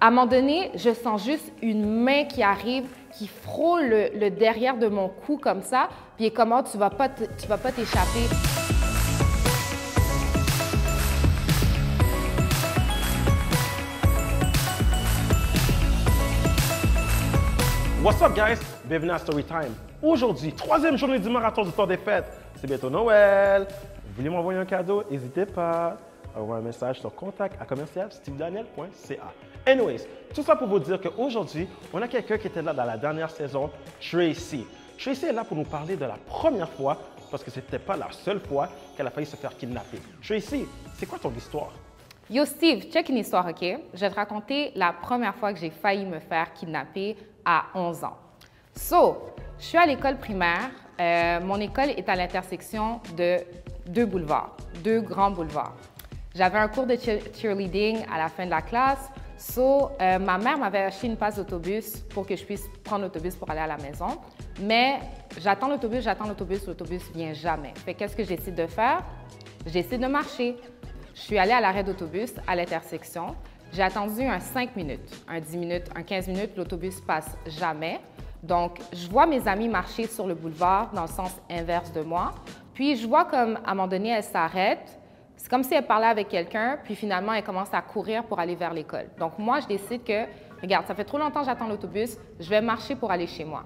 À un moment donné, je sens juste une main qui arrive, qui frôle le derrière de mon cou comme ça, puis comment tu vas pas t'échapper. What's up, guys? Bienvenue à Storytime. Aujourd'hui, troisième journée du marathon du temps des fêtes. C'est bientôt Noël. Vous voulez m'envoyer un cadeau? N'hésitez pas à envoyer un message sur contact@stevedaniel.ca. Anyways, tout ça pour vous dire qu'aujourd'hui, on a quelqu'un qui était là dans la dernière saison, Tracy. Tracy est là pour nous parler de la première fois, parce que ce n'était pas la seule fois qu'elle a failli se faire kidnapper. Tracy, c'est quoi ton histoire? Yo Steve, check une histoire, OK? Je vais te raconter la première fois que j'ai failli me faire kidnapper à 11 ans. So, je suis à l'école primaire. Mon école est à l'intersection de deux boulevards, deux grands boulevards. J'avais un cours de cheerleading à la fin de la classe. So, ma mère m'avait acheté une passe d'autobus pour que je puisse prendre l'autobus pour aller à la maison. Mais j'attends l'autobus, l'autobus vient jamais. Fait qu'est-ce que j'essaie de faire? J'essaie de marcher. Je suis allée à l'arrêt d'autobus à l'intersection. J'ai attendu un 5 minutes, un 10 minutes, un 15 minutes. L'autobus passe jamais. Donc, je vois mes amis marcher sur le boulevard dans le sens inverse de moi. Puis, je vois comme, à un moment donné, elle s'arrête. C'est comme si elle parlait avec quelqu'un, puis finalement, elle commence à courir pour aller vers l'école. Donc, moi, je décide que, regarde, ça fait trop longtemps que j'attends l'autobus, je vais marcher pour aller chez moi.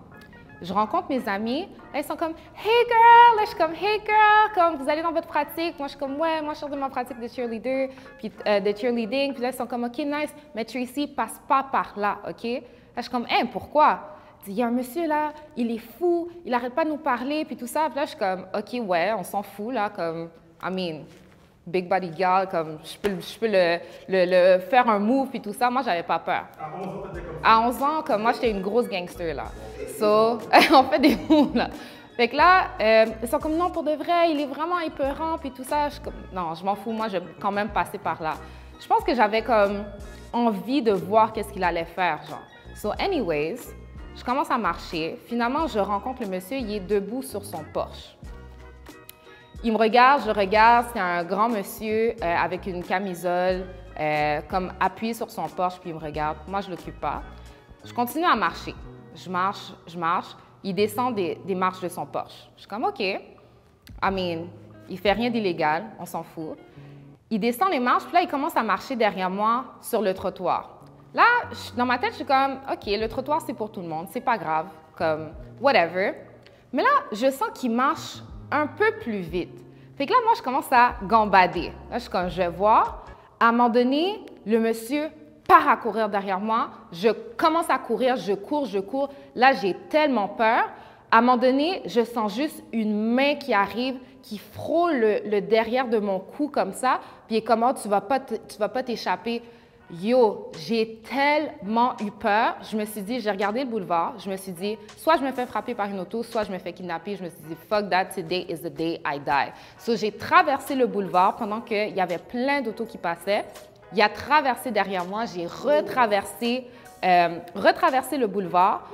Je rencontre mes amis, elles sont comme « Hey girl! » Là, je suis comme « Hey girl! » Comme, vous allez dans votre pratique? Moi, je suis comme « Ouais, moi, je sors de ma pratique de cheerleader, puis de cheerleading. » Puis là, elles sont comme « OK, nice, mais Tracy, passe pas par là, OK? » Là, je suis comme « Hein, pourquoi? » Il y a un monsieur là, il est fou, il n'arrête pas de nous parler, puis tout ça. Puis là, je suis comme « OK, ouais, on s'en fout, là, comme, I mean, big body girl, comme, je peux le faire un move, puis tout ça. » Moi, j'avais pas peur. À 11 ans, t'étais comme ça? À 11 ans, comme moi, j'étais une grosse gangster, là. So, on fait des moves, là. Fait que là, ils sont comme, non, pour de vrai, il est vraiment épeurant, puis tout ça. Je suis comme, non, je m'en fous, moi, je vais quand même passer par là. Je pense que j'avais comme envie de voir qu'est-ce qu'il allait faire, genre. So, anyways, je commence à marcher. Finalement, je rencontre le monsieur, il est debout sur son Porsche. Il me regarde, je regarde, c'est un grand monsieur avec une camisole, comme appuyé sur son Porsche, puis il me regarde. Moi, je ne l'occupe pas. Je continue à marcher. Je marche. Il descend des marches de son Porsche. Je suis comme, OK. I mean, il fait rien d'illégal, on s'en fout. Il descend les marches, puis là, il commence à marcher derrière moi sur le trottoir. Là, dans ma tête, je suis comme, OK, le trottoir, c'est pour tout le monde, c'est pas grave, comme, whatever. Mais là, je sens qu'il marche un peu plus vite. Fait que là, moi, je commence à gambader. Là, je suis comme, je vais voir. À un moment donné, le monsieur part à courir derrière moi. Je commence à courir, je cours. Là, j'ai tellement peur. À un moment donné, je sens juste une main qui arrive, qui frôle le derrière de mon cou comme ça. Puis comment tu vas pas t'échapper. Yo, j'ai tellement eu peur. Je me suis dit, j'ai regardé le boulevard. Je me suis dit, soit je me fais frapper par une auto, soit je me fais kidnapper. Je me suis dit, fuck that, today is the day I die. So, j'ai traversé le boulevard pendant qu'il y avait plein d'autos qui passaient. Il a traversé derrière moi. J'ai retraversé le boulevard.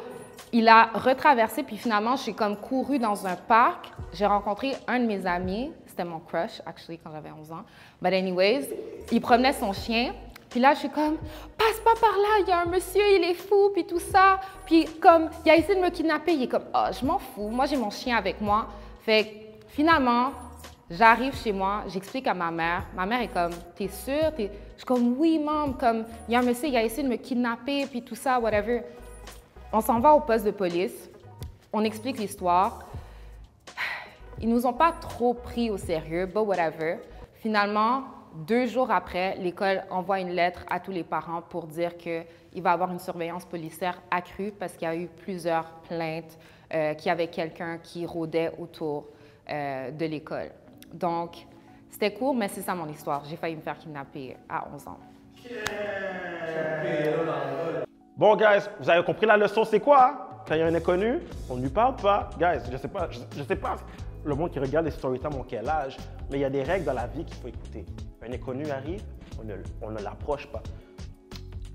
Il a retraversé, puis finalement, je suis comme couru dans un parc. J'ai rencontré un de mes amis. C'était mon crush, actually, quand j'avais 11 ans. But anyways, il promenait son chien. Puis là, je suis comme, passe pas par là, il y a un monsieur, il est fou, puis tout ça. Puis comme, il a essayé de me kidnapper, il est comme, oh, je m'en fous, moi j'ai mon chien avec moi. Fait que finalement, j'arrive chez moi, j'explique à ma mère. Ma mère est comme, t'es sûre? Je suis comme, oui, maman, comme, il y a un monsieur, il a essayé de me kidnapper, puis tout ça, whatever. On s'en va au poste de police, on explique l'histoire. Ils nous ont pas trop pris au sérieux, but whatever. Finalement, 2 jours après, l'école envoie une lettre à tous les parents pour dire qu'il va y avoir une surveillance policière accrue parce qu'il y a eu plusieurs plaintes qu'il y avait quelqu'un qui rôdait autour de l'école. Donc, c'était court, mais c'est ça mon histoire. J'ai failli me faire kidnapper à 11 ans. Bon, guys, vous avez compris la leçon, c'est quoi? Hein? Quand il y a un inconnu, on ne lui parle pas. Guys, je sais pas le monde qui regarde les storytime ont quel âge, mais il y a des règles dans la vie qu'il faut écouter. Un inconnu arrive, on ne l'approche pas.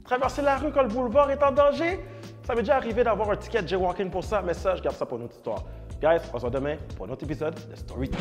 Traverser la rue quand le boulevard est en danger, ça m'est déjà arrivé d'avoir un ticket de jaywalking pour ça, mais ça, je garde ça pour une autre histoire. Guys, on se voit demain pour un autre épisode de Storytime.